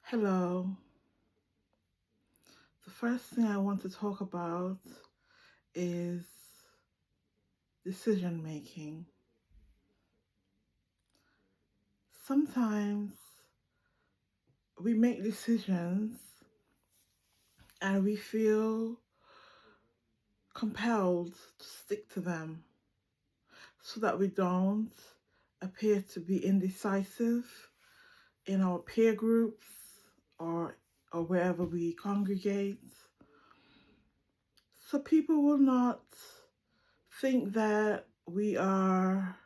Hello. The first thing I want to talk about is decision making. Sometimes we make decisions and we feel compelled to stick to them so that we don't appear to be indecisive in our peer groups or wherever we congregate. So people will not think that we are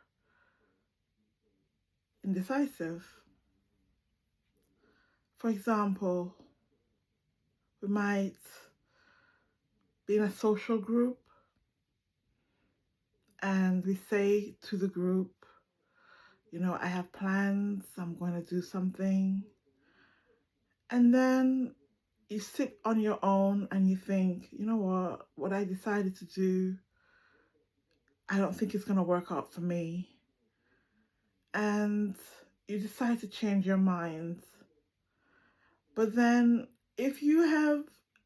indecisive. For example, we might be in a social group and we say to the group, I have plans, I'm going to do something. And then you sit on your own and you think, what I decided to do, I don't think it's going to work out for me. And you decide to change your mind. But then if you have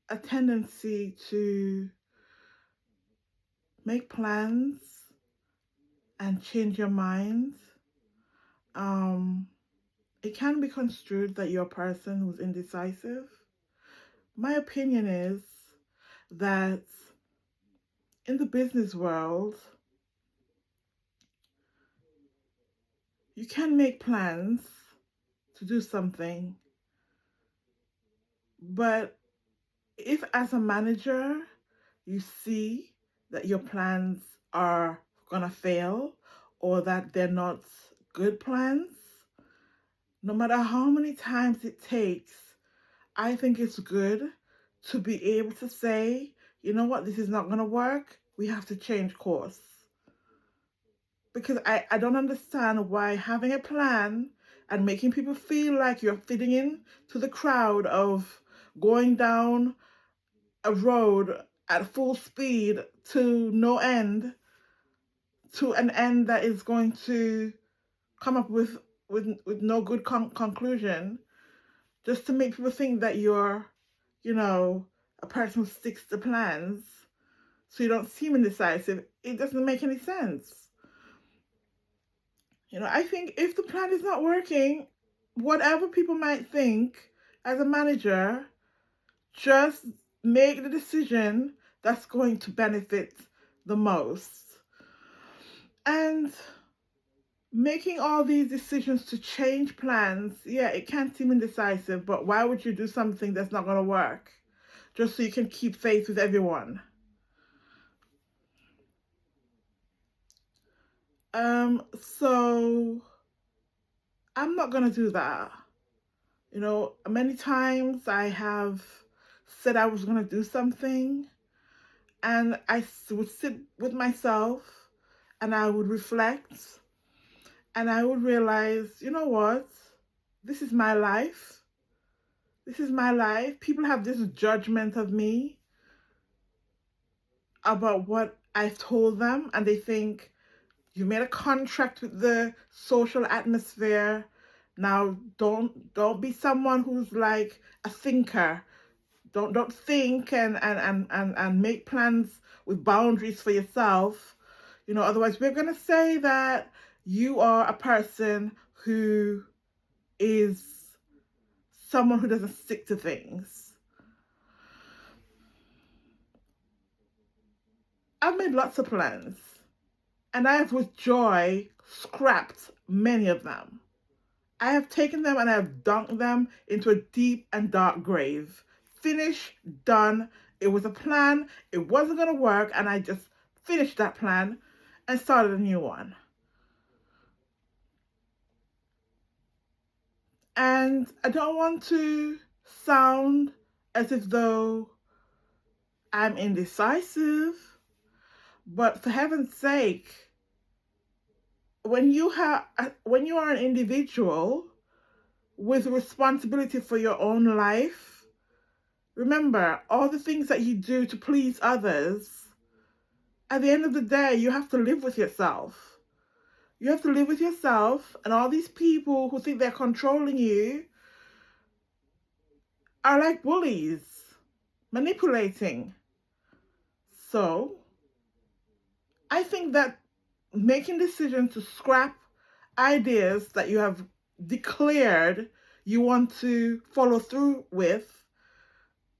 a tendency to make plans and change your mind, um, it can be construed that you're a person who's indecisive. My opinion is that in the business world, you can make plans to do something, but if as a manager you see that your plans are gonna fail or that they're not good plans, no matter how many times it takes, I think it's good to be able to say, you know what, this is not going to work. We have to change course. Because I don't understand why having a plan and making people feel like you're fitting in to the crowd of going down a road at full speed to no end, to an end that is going to come up with no good conclusion, just to make people think that you're, you know, a person who sticks to plans so you don't seem indecisive. It doesn't make any sense. I think if the plan is not working, whatever people might think as a manager, just make the decision that's going to benefit the most. And making all these decisions to change plans, yeah, it can seem indecisive, but why would you do something that's not going to work? Just so you can keep faith with everyone. So I'm not gonna do that. Many times I have said I was gonna do something, and would sit with myself and I would reflect and I would realize, you know what? This is my life. This is my life. People have this judgment of me about what I've told them, and they think, you made a contract with the social atmosphere. Now don't be someone who's like a thinker. Don't think and make plans with boundaries for yourself. Otherwise we're gonna say that you are a person who is someone who doesn't stick to things. I've made lots of plans and I have with joy scrapped many of them. I have taken them and I have dunked them into a deep and dark grave. Finish, done. It was a plan. It wasn't going to work. And I just finished that plan and started a new one. And I don't want to sound as if though I'm indecisive, but for heaven's sake, when you are an individual with responsibility for your own life, remember, all the things that you do to please others, at the end of the day, you have to live with yourself. You have to live with yourself, and all these people who think they're controlling you, are like bullies, manipulating. So I think that making decisions to scrap ideas that you have declared you want to follow through with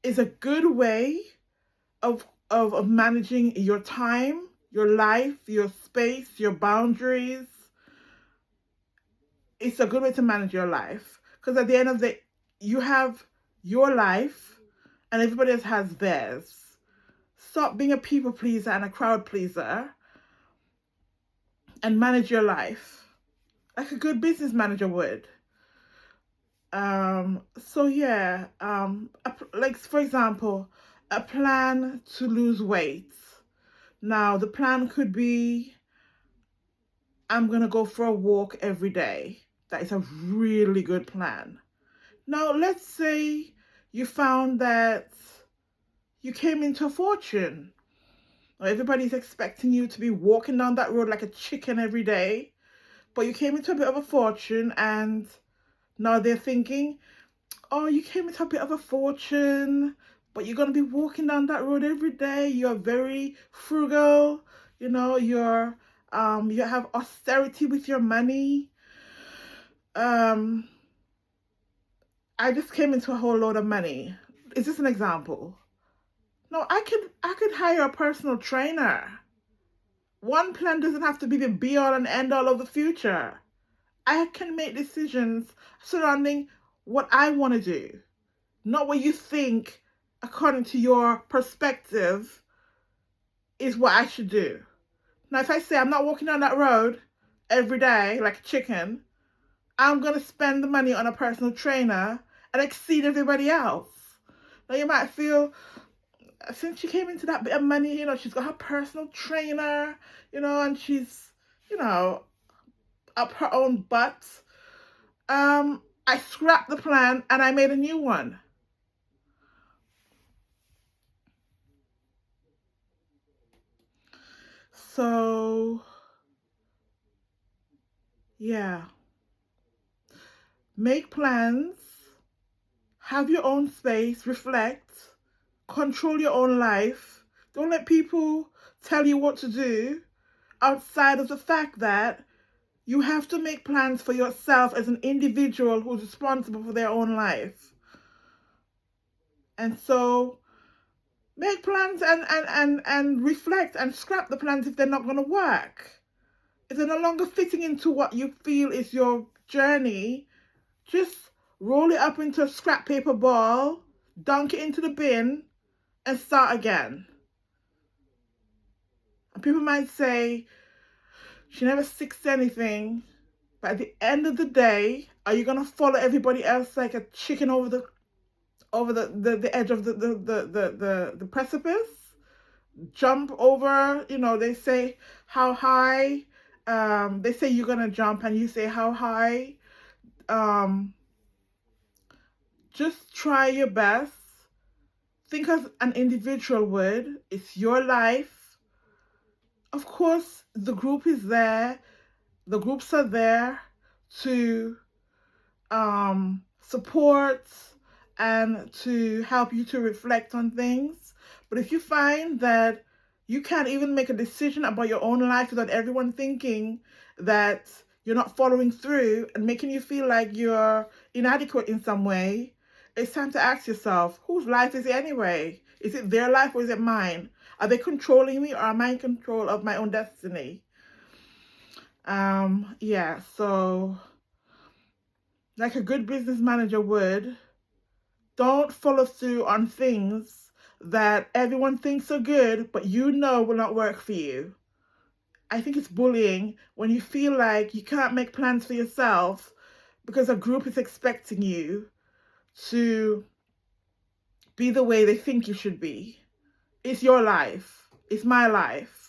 is a good way of managing your time, your life, your space, your boundaries. It's a good way to manage your life. Because at the end of the day, you have your life and everybody else has theirs. Stop being a people pleaser and a crowd pleaser and manage your life like a good business manager would. So yeah, like for example, a plan to lose weight. Now the plan could be I'm gonna go for a walk every day. That is a really good plan. Now let's say you found that you came into a fortune. Everybody's expecting you to be walking down that road like a chicken every day, but you came into a bit of a fortune and now they're thinking, oh, you came into a bit of a fortune, but you're going to be walking down that road every day. You're very frugal, you have austerity with your money. I just came into a whole load of money. Is this an example? No, I could hire a personal trainer. One plan doesn't have to be the be all and end all of the future. I can make decisions surrounding what I want to do, not what you think, according to your perspective, is what I should do. Now, if I say I'm not walking down that road every day like a chicken, I'm going to spend the money on a personal trainer and exceed everybody else. Now, you might feel, since she came into that bit of money, she's got her personal trainer, and she's, up her own butt. I scrapped the plan and I made a new one. So, yeah. Make plans, have your own space, reflect, control your own life. Don't let people tell you what to do outside of the fact that you have to make plans for yourself as an individual who's responsible for their own life. And so make plans and reflect and scrap the plans if they're not going to work. If they're no longer fitting into what you feel is your journey, just roll it up into a scrap paper ball, dunk it into the bin, and start again. And people might say, she never sticks to anything. But at the end of the day, are you gonna follow everybody else like a chicken over the edge of the precipice? Jump over, they say how high. They say you're gonna jump and you say how high. Just try your best. Think as an individual would. It's your life. Of course, the group is there. The groups are there to support and to help you to reflect on things. But if you find that you can't even make a decision about your own life without everyone thinking that you're not following through and making you feel like you're inadequate in some way, it's time to ask yourself, whose life is it anyway? Is it their life or is it mine? Are they controlling me or am I in control of my own destiny? Yeah, so like a good business manager would, don't follow through on things that everyone thinks are good, but will not work for you. I think it's bullying when you feel like you can't make plans for yourself because a group is expecting you to be the way they think you should be. It's your life. It's my life.